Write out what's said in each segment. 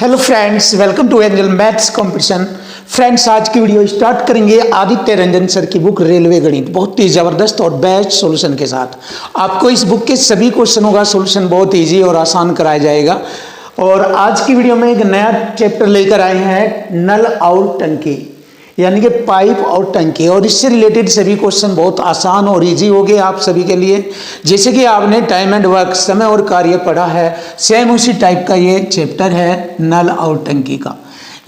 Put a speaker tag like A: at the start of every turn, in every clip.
A: Hello friends, welcome to angel maths competition. Friends, आज की video start करेंगे Aditya Ranjan sir की बुक रेलवे गणित, बहुत ही ज़बरदस्त और बेस्ट सॉल्यूशन के साथ। आपको इस बुक के सभी क्वेश्चनों का सॉल्यूशन बहुत इजी और आसान कराया जाएगा। और आज की वीडियो में एक नया चैप्टर लेकर आए हैं, नल और टंकी, यानी कि पाइप और टंकी। और इससे रिलेटेड सभी क्वेश्चन बहुत आसान और इजी हो गए आप सभी के लिए। जैसे कि आपने टाइम एंड वर्क, समय और कार्य पढ़ा है, सेम उसी टाइप का ये चैप्टर है नल और टंकी का।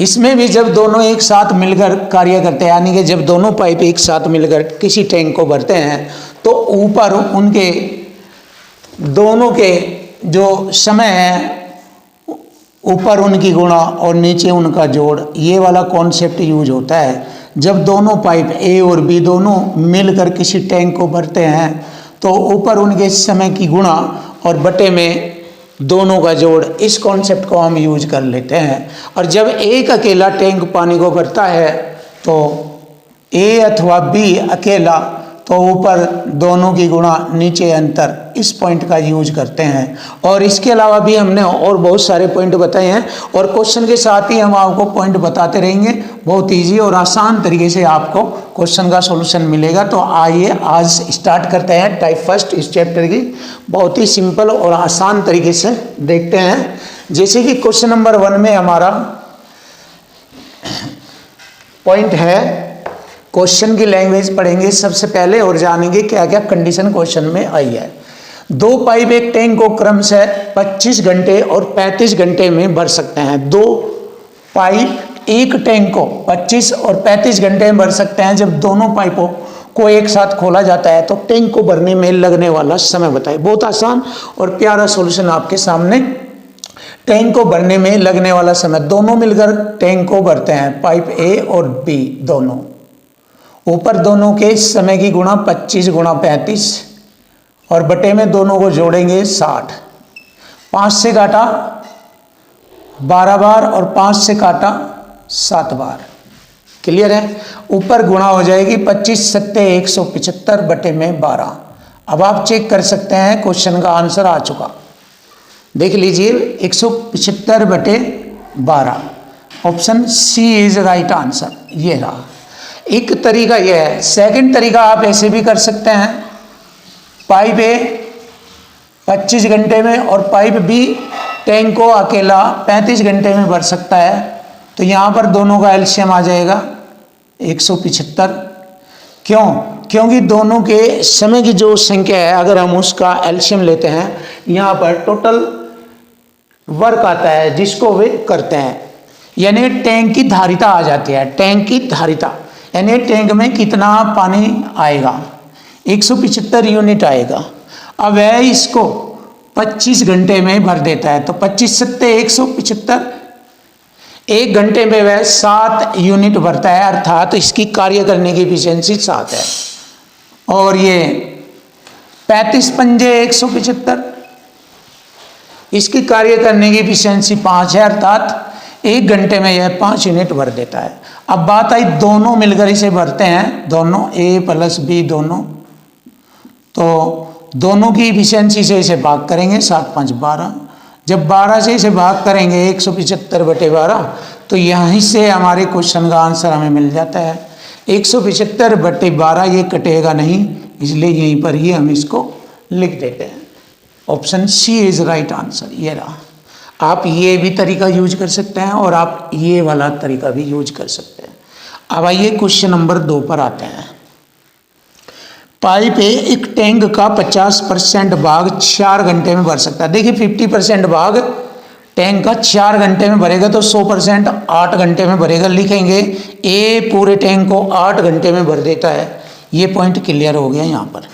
A: इसमें भी जब दोनों एक साथ मिलकर कार्य करते हैं, यानी कि जब दोनों पाइप एक साथ मिलकर किसी टैंक को भरते हैं, तो ऊपर उनके दोनों के जो समय है, ऊपर उनकी गुणा और नीचे उनका जोड़, ये वाला कॉन्सेप्ट यूज होता है। जब दोनों पाइप ए और बी दोनों मिलकर किसी टैंक को भरते हैं, तो ऊपर उनके समय की गुणा और बटे में दोनों का जोड़, इस कॉन्सेप्ट को हम यूज कर लेते हैं। और जब एक अकेला टैंक पानी को भरता है, तो ए अथवा बी अकेला, तो ऊपर दोनों की गुणा नीचे अंतर, इस पॉइंट का यूज करते हैं। और इसके अलावा भी हमने और बहुत सारे पॉइंट बताए हैं, और क्वेश्चन के साथ ही हम आपको पॉइंट बताते रहेंगे। बहुत इजी और आसान तरीके से आपको क्वेश्चन का सॉल्यूशन मिलेगा। तो आइए आज स्टार्ट करते हैं टाइप फर्स्ट इस चैप्टर की, बहुत ही सिंपल और आसान तरीके से देखते हैं। जैसे कि क्वेश्चन नंबर 1 में हमारा पॉइंट है, क्वेश्चन की लैंग्वेज पढ़ेंगे सबसे पहले और जानेंगे क्या क्या कंडीशन क्वेश्चन में आई है। दो पाइप एक टैंक को क्रमशः 25 घंटे और 35 घंटे में भर सकते हैं। दो पाइप एक टैंक को 25 और 35 घंटे में भर सकते हैं। जब दोनों पाइपों को एक साथ खोला जाता है, तो टैंक को भरने में लगने वाला समय बताइए। बहुत आसान और प्यारा सॉल्यूशन आपके सामने। टैंक को भरने में लगने वाला समय, दोनों मिलकर टैंक को भरते हैं, पाइप ए और बी दोनों। ऊपर दोनों के समय की गुणा 25 गुणा 35 और बटे में दोनों को जोड़ेंगे 60। 5 से काटा 12 बार और 5 से काटा 7 बार। क्लियर है? ऊपर गुणा हो जाएगी 25 सत्ते 175 बटे में 12। अब आप चेक कर सकते हैं, क्वेश्चन का आंसर आ चुका। देख लीजिए, 175 बटे 12, option C is right answer. ये रहा एक तरीका, यह है। सेकंड तरीका आप ऐसे भी कर सकते हैं, पाइप ए 25 घंटे में और पाइप बी टैंक को अकेला 35 घंटे में भर सकता है। तो यहाँ पर दोनों का एलसीएम आ जाएगा 175। क्यों? क्योंकि दोनों के समय की जो संख्या है, अगर हम उसका एलसीएम लेते हैं, यहाँ पर टोटल वर्क आता है जिसको वे करते हैं, यानी टैंक की धारिता आ जाती है। टैंक की धारिता यानी टैंक में कितना पानी आएगा, 175 यूनिट आएगा। अब वह इसको 25 घंटे में भर देता है, तो 25 सत्ते 175, एक घंटे में वह 7 यूनिट भरता है, अर्थात इसकी कार्य करने की एफिशिएंसी 7 है। और ये 35 पंजे 175, इसकी कार्य करने की एफिशिएंसी 5 है, अर्थात एक घंटे में यह 5 यूनिट भर देता है। अब बात आई, दोनों मिलकर इसे भरते हैं, दोनों ए प्लस बी दोनों, तो दोनों की एफिशिएंसी से इसे भाग करेंगे, 7 5 12। जब 12 से इसे भाग करेंगे 175 बटे 12, तो यहीं से हमारे क्वेश्चन का आंसर हमें मिल जाता है 175 बटे 12। ये कटेगा नहीं, इसलिए यहीं पर ही हम इसको लिख देते हैं। Option C is right answer. ये रहा। आप ये भी तरीका यूज कर सकते हैं और आप ये वाला तरीका भी यूज कर सकते हैं। अब आइए क्वेश्चन नंबर 2 पर आते हैं। पाइप एक टैंक का 50% भाग 4 घंटे में भर सकता है। देखिए, 50% भाग टैंक का 4 घंटे में भरेगा, तो 100% 8 घंटे में भरेगा। लिखेंगे ए पूरे टैंक को 8 घंटे में भर देता है। ये पॉइंट क्लियर हो गया यहाँ पर।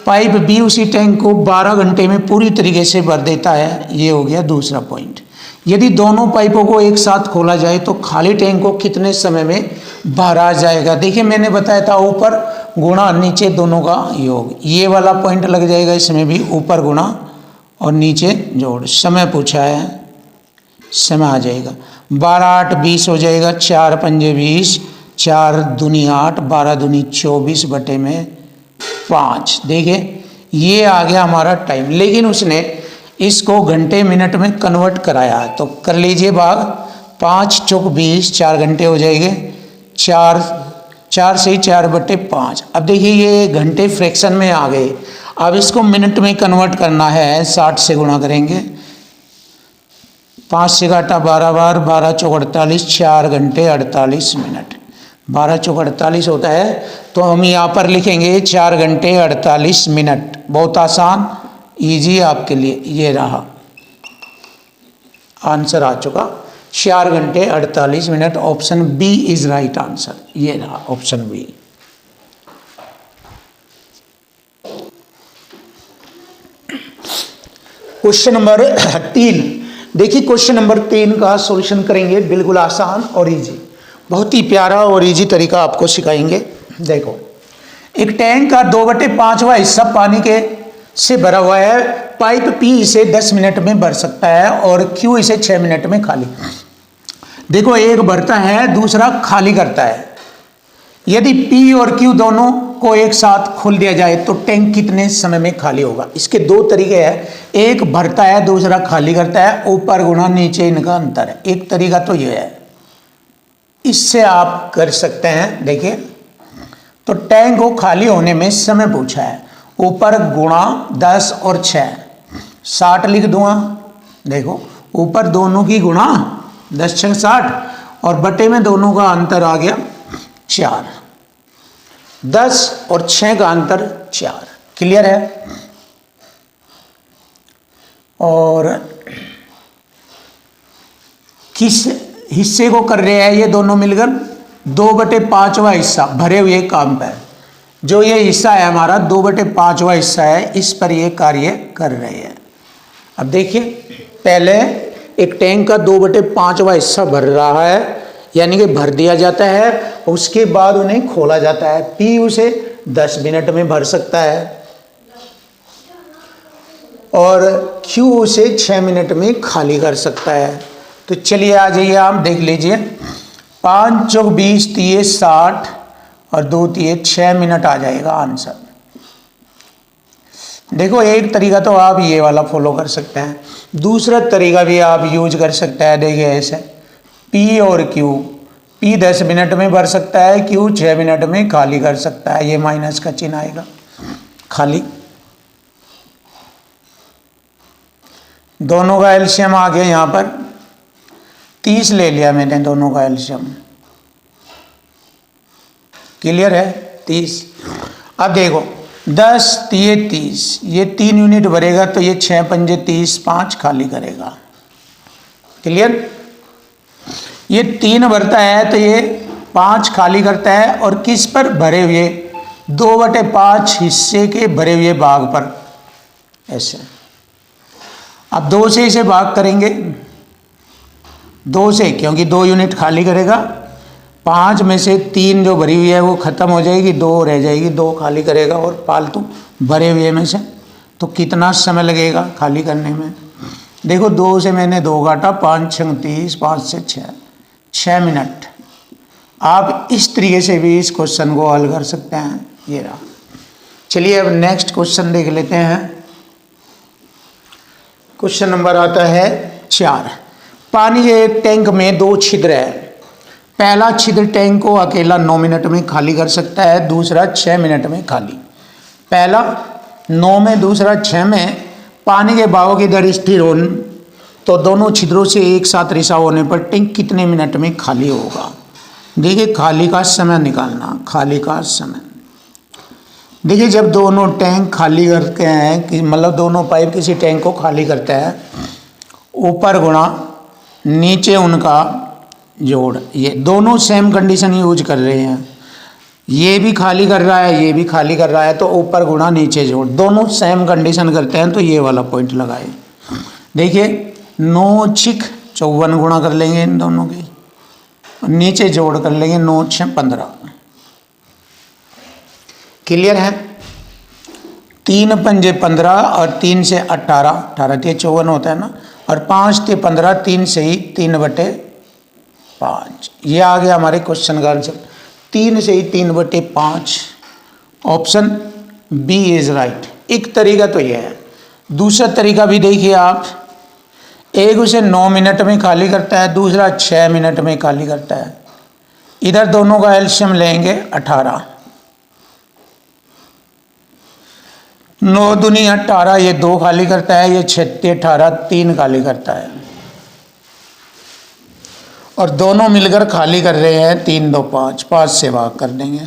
A: पाइप बी उसी टैंक को 12 घंटे में पूरी तरीके से भर देता है। ये हो गया दूसरा पॉइंट। यदि दोनों पाइपों को एक साथ खोला जाए, तो खाली टैंक को कितने समय में भरा जाएगा। देखिए, मैंने बताया था ऊपर गुणा नीचे दोनों का योग, ये वाला पॉइंट लग जाएगा। इसमें भी ऊपर गुणा और नीचे जोड़। समय पूछा है, समय आ जाएगा 12 8 20 हो जाएगा, 4 पंजे 20, 4 दूनी 8, 12 दूनी 24 बटे में 5। देखिए, ये आ गया हमारा टाइम। लेकिन उसने इसको घंटे मिनट में कन्वर्ट कराया, तो कर लीजिए भाग, 5 चौक 20, 4 घंटे हो जाएंगे, 4 से 4/5। अब देखिए ये घंटे फ्रैक्शन में आ गए, अब इसको मिनट में कन्वर्ट करना है, 60 से गुणा करेंगे, 5 से काटा 12 बार, 12 चौक 48, 4 घंटे 48 मिनट, 12 चौक 48 होता है। तो हम यहाँ पर लिखेंगे 4 घंटे 48 मिनट। बहुत आसान, इजी आपके लिए, ये रहा आंसर आ चुका, 4 घंटे 48 minute. Option B is right answer, ये रहा ऑप्शन बी। क्वेश्चन नंबर 3, देखिए क्वेश्चन नंबर 3 का सॉल्यूशन करेंगे, बिल्कुल आसान और इजी, बहुत ही प्यारा और इजी तरीका आपको सिखाएंगे। देखो, एक टैंक का 2/5वां हिस्सा पानी के से भरा हुआ है, पाइप पी इसे 10 मिनट में भर सकता है और क्यू इसे 6 मिनट में खाली। देखो, एक भरता है, दूसरा खाली करता है। यदि पी और क्यू दोनों को एक साथ खोल दिया जाए तो टैंक कितने समय में खाली होगा? इसके 2 तरीके हैं, एक भरता है, दूसरा खाली करता है, ऊपर गुणा नीचे इनका अंतर है। एक तरीका तो यह है, इससे आप कर सकते हैं। देखिए, तो टैंक को खाली होने में समय पूछा है, ऊपर गुणा 10 और 6, 60 लिख दूंगा। देखो, ऊपर दोनों की गुणा 10 6 60 और बटे में दोनों का अंतर आ गया 4, 10 और 6 का अंतर 4। क्लियर है? और किस हिस्से को कर रहे हैं ये दोनों मिलकर? 2/5वां हिस्सा भरे हुए काम पर, जो ये हिस्सा है हमारा 2/5वां हिस्सा है, इस पर ये कार्य कर रहे हैं। अब देखिए, पहले एक टैंक का 2/5वां हिस्सा भर रहा है, यानी कि भर दिया जाता है, उसके बाद उन्हें खोला जाता है। पी उसे 10 मिनट में भर सकता है और क्यू उसे 6 मिनट में खाली कर सकता है। तो चलिए आ जाइए, आप देख लीजिए, 5 चौक 20 तिये 60 और 2 तिये 6 मिनट आ जाएगा आंसर। देखो, एक तरीका तो आप ये वाला फॉलो कर सकते हैं, दूसरा तरीका भी आप यूज कर सकते हैं। देखिए ऐसे, पी और क्यू, पी 10 मिनट में भर सकता है, क्यू 6 मिनट में खाली कर सकता है। ये माइनस का चिन्ह आएगा, खाली। दोनों का एलसीएम आ गया, यहाँ पर 30 ले लिया मैंने, दोनों का एलसीएम। क्लियर है? 30। अब देखो, 10 तिये 30, ये 3 यूनिट भरेगा तो ये 6 पंजे 30, 5 खाली करेगा। क्लियर? ये 3 भरता है तो ये 5 खाली करता है, और किस पर? भरे हुए 2/5 हिस्से के भरे हुए भाग पर, ऐसे। अब 2 से इसे भाग करेंगे, 2 से, क्योंकि 2 यूनिट खाली करेगा। 5 में से 3 जो भरी हुई है वो खत्म हो जाएगी, 2 रह जाएगी, 2 खाली करेगा और फालतू भरे हुए में से। तो कितना समय लगेगा खाली करने में? देखो, 2 से मैंने 2 काटा, 5 6 30, 5 से 6 मिनट। आप इस तरीके से भी इस क्वेश्चन को हल कर सकते हैं। ये रहा। चलिए अब नेक्स्ट क्वेश्चन देख लेते हैं। क्वेश्चन नंबर आता है 4। पानी के एक टैंक में 2 छिद्र है। पहला छिद्र टैंक को अकेला 9 मिनट में खाली कर सकता है, दूसरा 6 मिनट में खाली। पहला 9 में, दूसरा 6 में। पानी के बहाव की दर स्थिर हो तो दोनों छिद्रों से एक साथ रिसाव होने पर टैंक कितने मिनट में खाली होगा? देखिए, खाली का समय निकालना, खाली का समय। देखिए, जब दोनों टैंक खाली करते हैं, कि मतलब दोनों पाइप किसी टैंक को खाली करता है, ऊपर गुणा नीचे उनका जोड़, ये दोनों सेम कंडीशन यूज कर रहे हैं। ये भी खाली कर रहा है, ये भी खाली कर रहा है, तो ऊपर गुणा नीचे जोड़, दोनों सेम कंडीशन करते हैं, तो ये वाला पॉइंट लगाए। देखिए, 9 6 54 गुणा कर लेंगे इन दोनों की, नीचे जोड़ कर लेंगे, 9 6 15। क्लियर है? 3 पंजे 15 और 3 से 18, 18 ते 54 होता है ना, और 5 ते 15, 3 से ही 3/5। ये आ गया हमारे क्वेश्चन का आंसर, 3 से ही 3/5। Option B is right. एक तरीका तो यह है, दूसरा तरीका भी देखिए आप, एक उसे 9 मिनट में खाली करता है, दूसरा 6 मिनट में खाली करता है। इधर दोनों का एलसीएम लेंगे 18, 9 दूनी 18, ये 2 खाली करता है, ये 36 18 3 खाली करता है, और दोनों मिलकर खाली कर रहे हैं 3 2 5, 5 से भाग कर देंगे।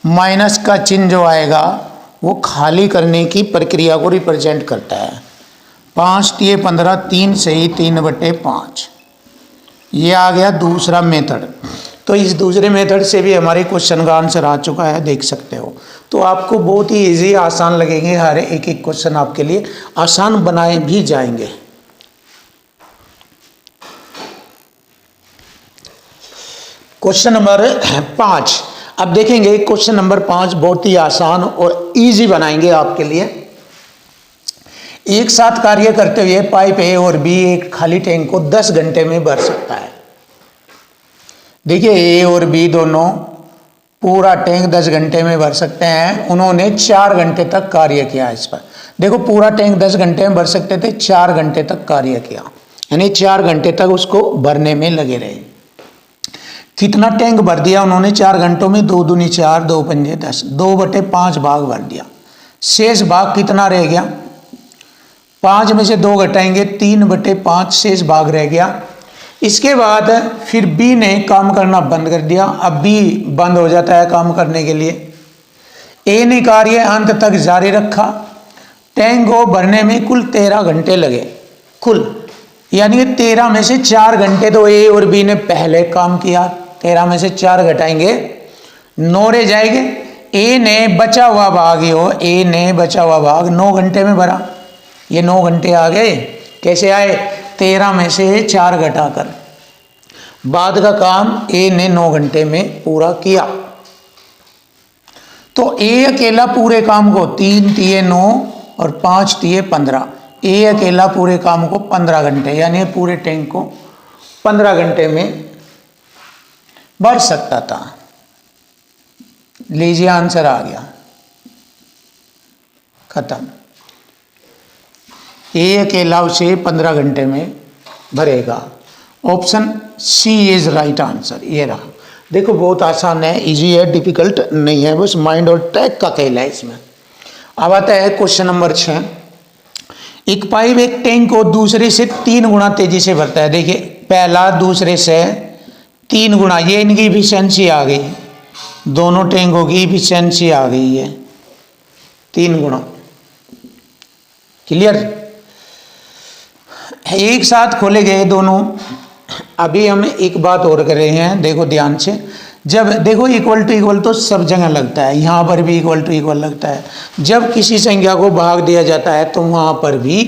A: माइनस का चिन्ह जो आएगा वो खाली करने की प्रक्रिया को रिप्रेजेंट करता है। 5 3 15, 3 से ही 3/5, ये आ गया दूसरा मेथड। तो इस दूसरे मेथड से भी हमारे क्वेश्चन का आंसर आ चुका है, देख सकते हो। तो आपको बहुत ही इजी आसान लगेंगे, हर एक एक क्वेश्चन आपके लिए आसान बनाए भी जाएंगे। क्वेश्चन नंबर 5, अब देखेंगे क्वेश्चन नंबर 5 बहुत ही आसान और इजी बनाएंगे आपके लिए। एक साथ कार्य करते हुए पाइप ए और बी एक खाली टैंक को 10 घंटे में भर सकता है। देखिए ए और बी दोनों पूरा टैंक 10 घंटे में भर सकते हैं। उन्होंने 4 घंटे तक कार्य किया इस पर। देखो पूरा टैंक 10 घंटे में भर सकते थे, 4 घंटे तक कार्य किया, यानी 4 घंटे तक उसको भरने में लगे रहे। कितना टैंक भर दिया उन्होंने 4 घंटों में? 2 दूनी 4, 2 पंजे 10, 2/5 भाग भर दिया। शेष भाग कितना रह गया? 5 में से 2 घटाएंगे, 3/5 शेष भाग रह गया। इसके बाद फिर बी ने काम करना बंद कर दिया। अब बी बंद हो जाता है काम करने के लिए। ए ने कार्य अंत तक जारी रखा। टैंक को भरने में कुल 13 घंटे लगे, कुल, यानी कि 13 में से 4 घंटे तो ए और बी ने पहले काम किया। 13 में से 4 घटाएंगे, 9 रह जाएंगे। ए ने बचा हुआ भाग, ए ने बचा हुआ भाग 9 घंटे में भरा। ये 9 घंटे आ गए। कैसे आए? 13 में से 4 घटाकर। बाद का काम ए ने 9 घंटे में पूरा किया। तो ए अकेला पूरे काम को 3 तिये 9 और 5 तिये 15, ए अकेला पूरे काम को 15 घंटे, यानी पूरे टैंक को 15 घंटे में भर सकता था। लीजिए आंसर आ गया, खत्म। ए अकेला उसे 15 घंटे में भरेगा। Option C is right answer, ये रहा। देखो बहुत आसान है, इजी है, डिफिकल्ट नहीं है, बस माइंड और टैग का खेल है इसमें। अब आता है क्वेश्चन नंबर 6। एक पाइप एक टैंक को दूसरे से 3 गुना तेजी से भरता है। देखिए पहला दूसरे से 3 गुना, ये इनकी इफिशिएंसी आ गई, दोनों टैंकों की इफिशिएंसी आ गई है 3 गुना। क्लियर? एक साथ खोले गए दोनों। अभी हम एक बात और कर रहे हैं, देखो ध्यान से। जब देखो इक्वल टू इक्वल तो सब जगह लगता है, यहाँ पर भी इक्वल टू इक्वल लगता है। जब किसी संख्या को भाग दिया जाता है तो वहाँ पर भी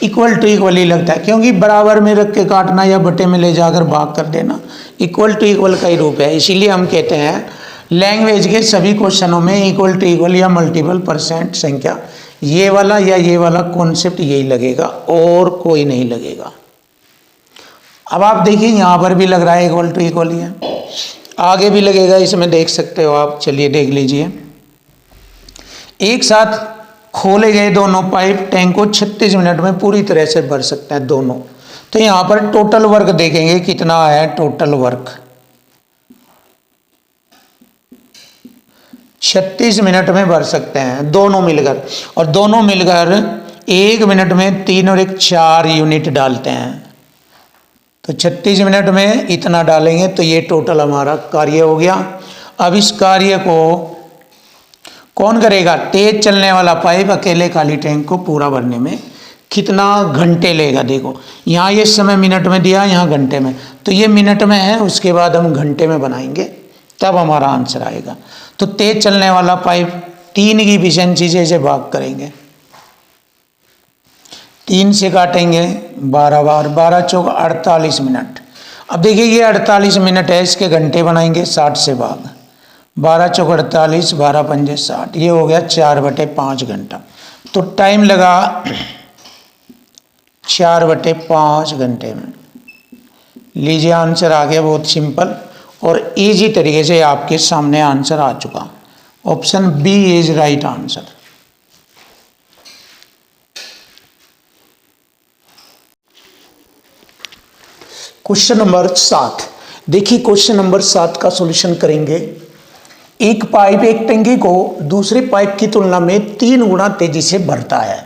A: इक्वल टू इक्वल ही लगता है, क्योंकि बराबर में रख के काटना या बटे में ले जाकर भाग कर देना इक्वल टू इक्वल का ही रूप है। इसीलिए हम कहते हैं लैंग्वेज के सभी क्वेश्चनों में इक्वल टू इक्वल या मल्टीपल परसेंट संख्या, ये वाला या ये वाला कॉन्सेप्ट यही लगेगा और कोई नहीं लगेगा। अब आप देखिए यहाँ पर भी लग रहा है इक्वल टू इक्वल ही है, आगे भी लगेगा, इसमें देख सकते हो आप। चलिए देख लीजिए। एक साथ खोले गए दोनों पाइप टैंक को 36 मिनट में पूरी तरह से भर सकते हैं दोनों। तो यहाँ पर टोटल वर्क देखेंगे कितना है। टोटल वर्क 36 मिनट में भर सकते हैं दोनों मिलकर, और दोनों मिलकर 1 मिनट में 3 और 1 4 यूनिट डालते हैं। तो 36 मिनट में इतना डालेंगे तो ये टोटल हमारा कार्य हो गया। अब इस कार्य को कौन करेगा? तेज चलने वाला पाइप अकेले खाली टैंक को पूरा भरने में कितना घंटे लेगा? देखो यहाँ ये समय मिनट में दिया, यहाँ घंटे में, तो ये मिनट में है, उसके बाद हम घंटे में बनाएंगे तब हमारा आंसर आएगा। तो तेज चलने वाला पाइप 3 की इफिशिएंसी से भाग करेंगे, 3 से काटेंगे 12 बार, 12 चौक 48 मिनट। अब देखिए ये 48 मिनट है, इसके घंटे बनाएंगे 60 से भाग, 12 चौक 48, 12 पंजे 60, ये हो गया 4/5 घंटा। तो टाइम लगा 4/5 घंटे में। लीजिए आंसर आ गया, बहुत सिंपल और इजी तरीके से आपके सामने आंसर आ चुका। Option B is right answer. Question number 7। देखिए क्वेश्चन नंबर 7 का सॉल्यूशन करेंगे। एक पाइप एक टंकी को दूसरे पाइप की तुलना में 3 गुना तेजी से भरता है।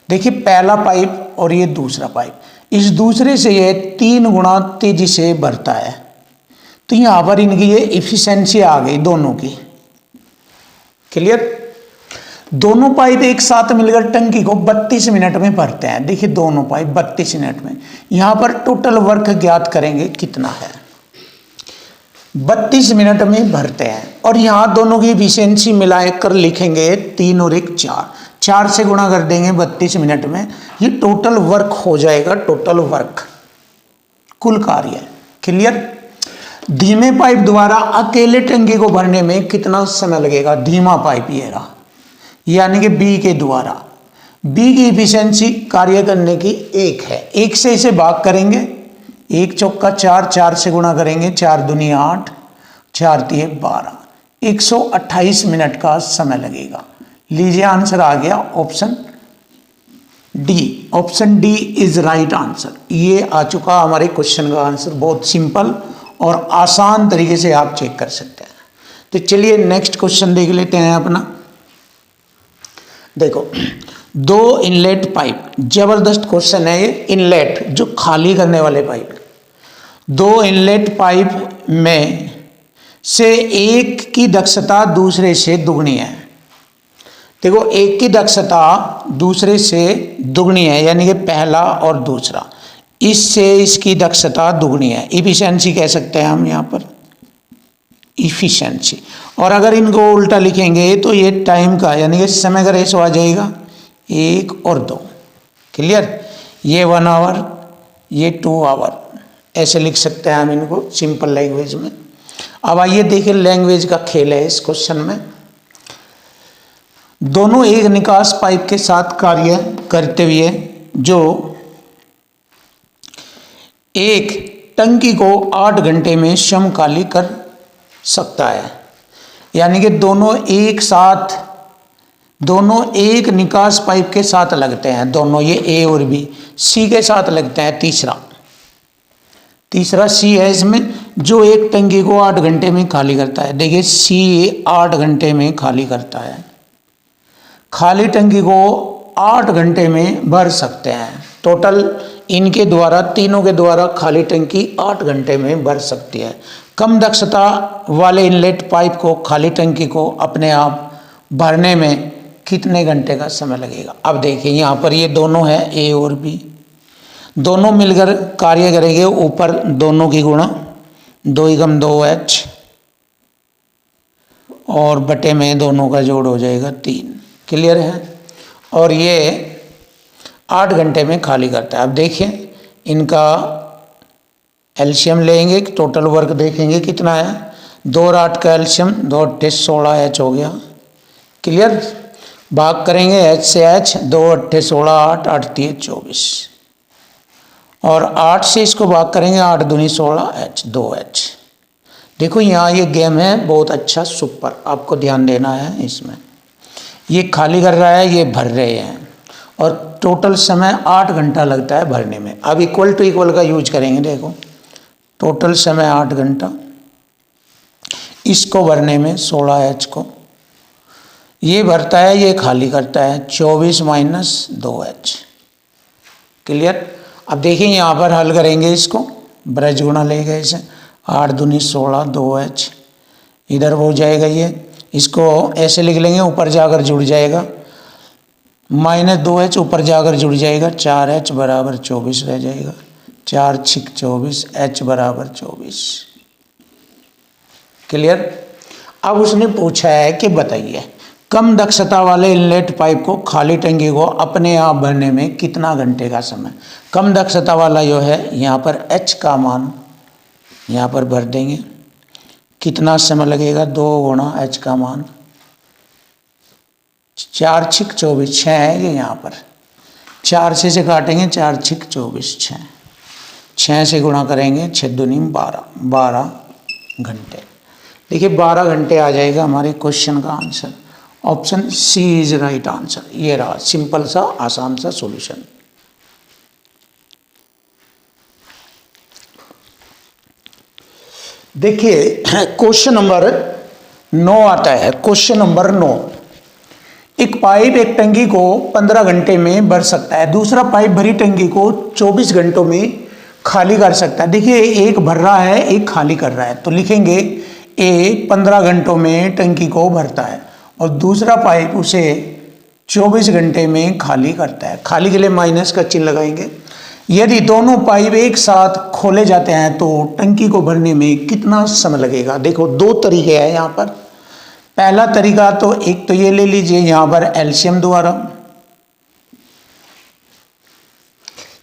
A: देखिए पहला पाइप और ये दूसरा पाइप, इस दूसरे से ये 3 गुना तेजी से भरता है। तो यहां पर इनकी ये इफिशिएंसी आ गई दोनों की। क्लियर। दोनों पाइप एक साथ मिलकर टंकी को 32 मिनट में भरते हैं। देखिए दोनों पाइप 32 मिनट में। यहां पर टोटल वर्क ज्ञात करेंगे कितना है। 32 मिनट में भरते हैं और यहां दोनों की इफिशिएंसी मिलाकर लिखेंगे 3 और 1 4। 4 से गुणा कर देंगे 32 मिनट में। ये टोटल वर्क हो जाएगा, टोटल वर्क कुल कार्य। क्लियर। धीमे पाइप द्वारा अकेले टंकी को भरने में कितना समय लगेगा। धीमा पाइप ये रहा, यानी कि बी के द्वारा। बी की इफिशिएंसी कार्य करने की 1 है। 1 से इसे भाग करेंगे, 1 चौका 4, 4 से गुणा करेंगे, 4 दूनी 8, 4 तिये 12, 128 मिनट का समय लगेगा। लीजिए आंसर आ गया option D. Option D is right answer. ये आ चुका हमारे क्वेश्चन का आंसर। बहुत सिंपल और आसान तरीके से आप चेक कर सकते हैं। तो चलिए नेक्स्ट क्वेश्चन देख लेते हैं अपना। देखो 2 इनलेट पाइप, जबरदस्त क्वेश्चन है ये। इनलेट जो खाली करने वाले पाइप, 2 इनलेट पाइप में से एक की दक्षता दूसरे से दुगनी है। देखो एक की दक्षता दूसरे से दुगनी है, यानी कि पहला और दूसरा, इससे इसकी दक्षता दुगनी है। इफिशिएंसी कह सकते हैं हम यहाँ पर, इफिशिएंसी। और अगर इनको उल्टा लिखेंगे तो ये टाइम का यानी कि समय का रेशो आ जाएगा 1 और 2। क्लियर। ये 1 आवर, ये 2 आवर, ऐसे लिख सकते हैं हम इनको सिंपल लैंग्वेज में। अब आइए देखिए लैंग्वेज का खेल है इस क्वेश्चन में। दोनों एक निकास पाइप के साथ कार्य करते हुए जो एक टंकी को 8 घंटे में समकाली कर सकता है, यानी कि दोनों एक निकास पाइप के साथ लगते हैं। दोनों ये ए और बी सी के साथ लगते हैं। तीसरा सी है इसमें, जो एक टंकी को 8 घंटे में खाली करता है। देखिए सी 8 घंटे में खाली करता है। खाली टंकी को 8 घंटे में भर सकते हैं। टोटल इनके द्वारा, तीनों के द्वारा खाली टंकी 8 घंटे में भर सकती है। कम दक्षता वाले इनलेट पाइप को खाली टंकी को अपने आप भरने में कितने घंटे का समय लगेगा। अब देखिए यहाँ पर ये दोनों है ए और बी, दोनों मिलकर कार्य करेंगे। ऊपर दोनों की गुणा 2 × 2H और बटे में दोनों का जोड़ हो जाएगा 3। क्लियर है। और ये 8 घंटे में खाली करता है। अब देखिए इनका एलसीएम लेंगे, टोटल वर्क देखेंगे कितना है। 2 और 8 का एलसीएम 2 8 16H हो गया। क्लियर। भाग करेंगे H से H, 2 8 16, 8 8 3 24 और 8 से इसको भाग करेंगे, 8 दूनी 16H 2H। देखो यहाँ ये गेम है बहुत अच्छा, सुपर। आपको ध्यान देना है इसमें। ये खाली कर रहा है, ये भर रहे हैं और टोटल समय 8 घंटा लगता है भरने में। अब इक्वल टू इक्वल का यूज करेंगे। देखो टोटल समय 8 घंटा, इसको भरने में 16H को, ये भरता है ये खाली करता है 24 - 2H। क्लियर। अब देखिए यहाँ पर हल करेंगे इसको, ब्रज गुणा लेंगे इसे, 8 दूनी 16 2H, इधर हो जाएगा ये, इसको ऐसे लिख लेंगे, ऊपर जाकर जुड़ जाएगा -2H, ऊपर जाकर जुड़ जाएगा 4H बराबर 24 रह जाएगा। 4 6 24, H बराबर 24। क्लियर। अब उसने पूछा है कि बताइए कम दक्षता वाले इनलेट पाइप को खाली टंकी को अपने आप भरने में कितना घंटे का समय। कम दक्षता वाला जो है यहाँ पर H का मान यहाँ पर भर देंगे, कितना समय लगेगा। 2 गुणा H का मान 4 6 24, 6 है ये यहाँ पर, 4 से काटेंगे, 4 6 24, 6 से गुणा करेंगे, 6 दूनी 12, 12 घंटे। देखिए 12 घंटे आ जाएगा हमारे क्वेश्चन का answer. Option C is right answer. ये रहा सिंपल सा आसान सा सॉल्यूशन। देखिए क्वेश्चन नंबर 9 आता है। क्वेश्चन नंबर 9, एक पाइप एक टंकी को 15 घंटे में भर सकता है, दूसरा पाइप भरी टंकी को 24 घंटों में खाली कर सकता है। देखिए एक भर रहा है एक खाली कर रहा है, तो लिखेंगे ए 15 घंटों में टंकी को भरता है और दूसरा पाइप उसे 24 घंटे में खाली करता है। खाली के लिए माइनस का चिन्ह लगाएंगे। यदि दोनों पाइप एक साथ खोले जाते हैं तो टंकी को भरने में कितना समय लगेगा। देखो दो तरीके हैं यहाँ पर। पहला तरीका तो एक तो ये ले लीजिए यहाँ पर एलसीएम द्वारा,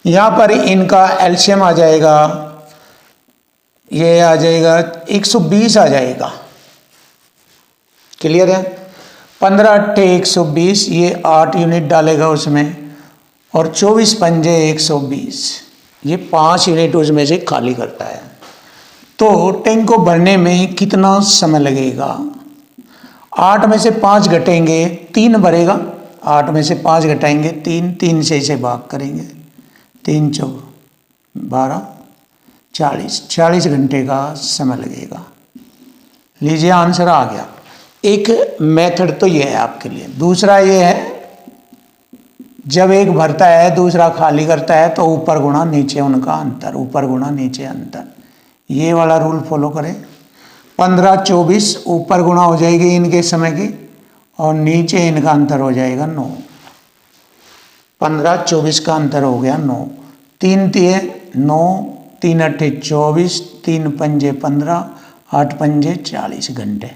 A: यहाँ पर इनका एलसीएम आ जाएगा, ये आ जाएगा 120 आ जाएगा। क्लियर है। 15 अट्ठे 120, ये 8 यूनिट डालेगा उसमें और 24 पंजे 120, ये 5 यूनिट उसमें से खाली करता है। तो टैंक को भरने में कितना समय लगेगा। 8 में से 5 घटेंगे 3 भरेगा, 8 में से 5 घटाएंगे 3, 3 से इसे भाग करेंगे, 3 चौक 12, 40 घंटे का समय लगेगा। लीजिए आंसर आ गया। एक मेथड तो ये है आपके लिए। दूसरा ये है जब एक भरता है दूसरा खाली करता है तो ऊपर गुणा नीचे उनका अंतर, ऊपर गुणा नीचे अंतर, ये वाला रूल फॉलो करें। 15 24 ऊपर गुणा हो जाएगी इनके समय की और नीचे इनका अंतर हो जाएगा 9। 15 24 का अंतर हो गया 9, 3 तिये 9, 3 अट्ठे 24, 3 पंजे 15, 8 पंजे 40 घंटे।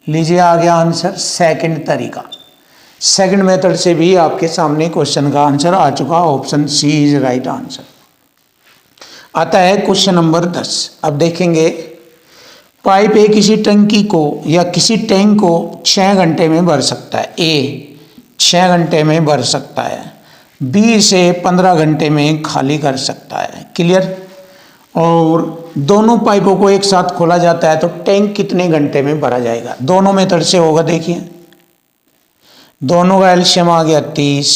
A: लीजिए आ गया आंसर। सेकंड तरीका, सेकंड मेथड से भी आपके सामने क्वेश्चन का आंसर आ चुका। Option C is right answer. आता है क्वेश्चन नंबर 10। अब देखेंगे पाइप ए किसी टंकी को या किसी टैंक को 6 घंटे में भर सकता है। ए 6 घंटे में भर सकता है, बी से 15 घंटे में खाली कर सकता है। क्लियर। और दोनों पाइपों को एक साथ खोला जाता है तो टैंक कितने घंटे में भरा जाएगा। दोनों मेथड से होगा। देखिए दोनों का एलसीएम आ गया 30,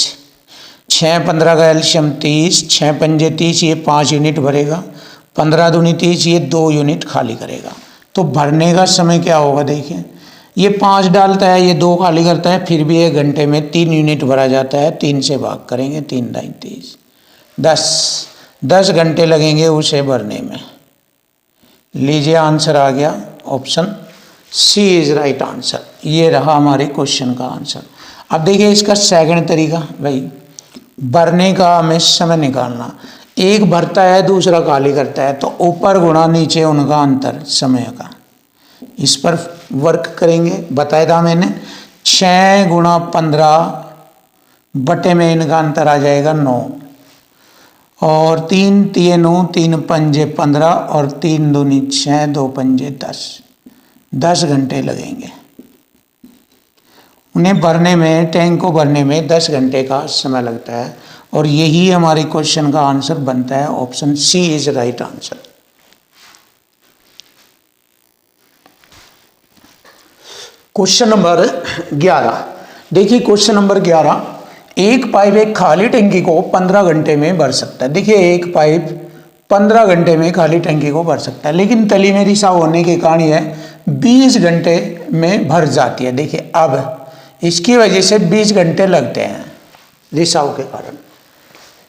A: 6 15 का एलसीएम 30, 6 पंजे 30, ये 5 यूनिट भरेगा, 15 दूनी 30, ये 2 यूनिट खाली करेगा। तो भरने का समय क्या होगा। देखिए ये 5 डालता है, ये 2 खाली करता है, फिर भी 1 घंटे में 3 यूनिट भरा जाता है। 3 से भाग करेंगे, 3 दाई 30, 10 घंटे लगेंगे उसे भरने में। लीजिए आंसर आ गया। Option C is right answer. ये रहा हमारे क्वेश्चन का आंसर। अब देखिए इसका सेकंड तरीका, भाई भरने का हमें समय निकालना। एक भरता है दूसरा खाली करता है तो ऊपर गुणा नीचे उनका अंतर समय का। इस पर वर्क करेंगे। बताया था मैंने 6 गुणा 15 बटे में इनका अंतर आ जाएगा 9 और 3 तिये 9, 3 पंजे 15 और 3 दूनी 6, 2 पंजे 10 घंटे लगेंगे उन्हें भरने में। टैंक को भरने में 10 घंटे का समय लगता है और यही हमारे क्वेश्चन का आंसर बनता है। Option C is right answer. Question number 11। देखिए क्वेश्चन नंबर 11, एक पाइप एक खाली टंकी को 15 घंटे में भर सकता है। देखिए एक पाइप 15 घंटे में खाली टंकी को भर सकता है, लेकिन तली में रिसाव होने के कारण यह 20 घंटे में भर जाती है। देखिए अब इसकी वजह से 20 घंटे लगते हैं रिसाव के कारण।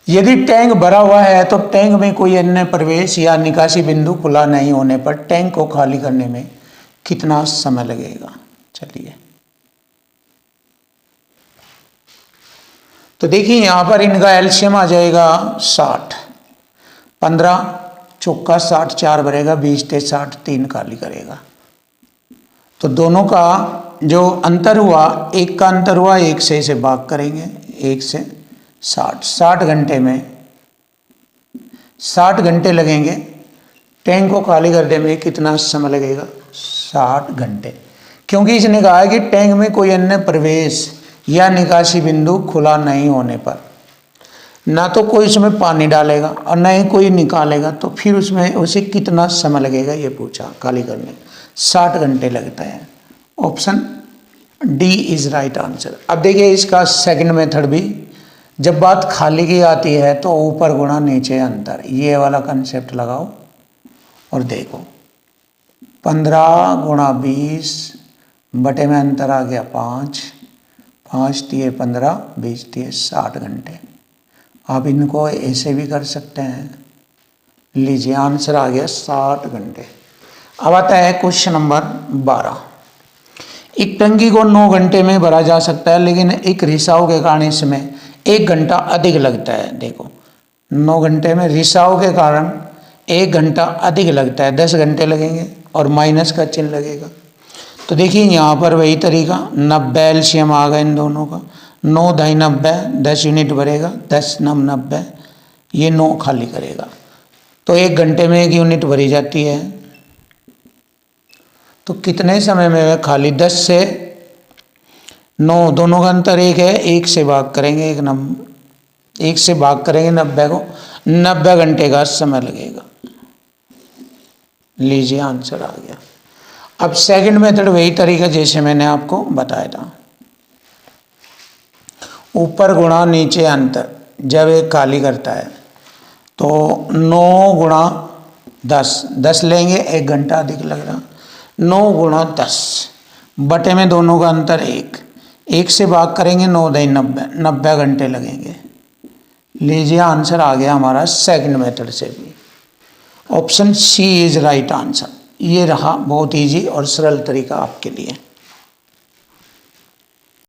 A: यदि टैंक भरा हुआ है तो टैंक में कोई अन्य प्रवेश या निकासी बिंदु खुला नहीं होने पर टैंक को खाली करने में कितना समय लगेगा। चलिए तो देखिए यहां पर इनका एलसीएम आ जाएगा 60, 15 चौका 60, 4 भरेगा, 20 ते 60, 3 खाली करेगा। तो दोनों का जो अंतर हुआ, एक का अंतर हुआ, 1 से इसे भाग करेंगे, 1 से 60 घंटे में 60 घंटे लगेंगे। टैंक को खाली करने में कितना समय लगेगा। 60 घंटे, क्योंकि इसने कहा है कि टैंक में कोई अन्य प्रवेश या निकासी बिंदु खुला नहीं होने पर ना तो कोई उसमें पानी डालेगा और ना ही कोई निकालेगा, तो फिर उसमें उसे कितना समय लगेगा ये पूछा खाली करने में। 60 घंटे लगता है। Option D is right answer. अब देखिए इसका सेकंड मेथड भी, जब बात खाली की आती है तो ऊपर गुणा नीचे अंतर, ये वाला कंसेप्ट लगाओ और देखो। 15 गुणा 20 बटे में अंतर आ गया 5, 5 तिये 15, 20 तिये 60 घंटे। आप इनको ऐसे भी कर सकते हैं। लीजिए आंसर आ गया 60 घंटे। अब आता है क्वेश्चन नंबर 12। एक टंकी को 9 घंटे में भरा जा सकता है, लेकिन एक रिसाव के कारण इसमें 1 घंटा अधिक लगता है। देखो 9 घंटे में रिसाव के कारण 1 घंटा अधिक लगता है, 10 घंटे लगेंगे और माइनस का चिन्ह लगेगा। तो देखिए यहाँ पर वही तरीका, 90 एलसीएम आ गया इन दोनों का, 9 दाई 90, 10 यूनिट भरेगा, 10 9 90, ये 9 खाली करेगा। तो 1 घंटे में 1 यूनिट भरी जाती है। तो कितने समय में खाली? 10 से 9 दोनों का अंतर 1 है, 1 से भाग करेंगे, 1 से भाग करेंगे 90 को, 90 घंटे का समय लगेगा। लीजिए आंसर आ गया। अब सेकंड मेथड वही तरीका जैसे मैंने आपको बताया था, ऊपर गुणा नीचे अंतर। जब एक खाली करता है तो 9 गुणा 10, 10 लेंगे, 1 घंटा अधिक लग रहा, 9 गुणा 10 बटे में दोनों का अंतर 1, 1 से भाग करेंगे, 9 दाई 90, 90 घंटे लगेंगे। लीजिए आंसर आ गया हमारा सेकंड मेथड से भी। Option C is right answer. ये रहा बहुत इजी और सरल तरीका आपके लिए।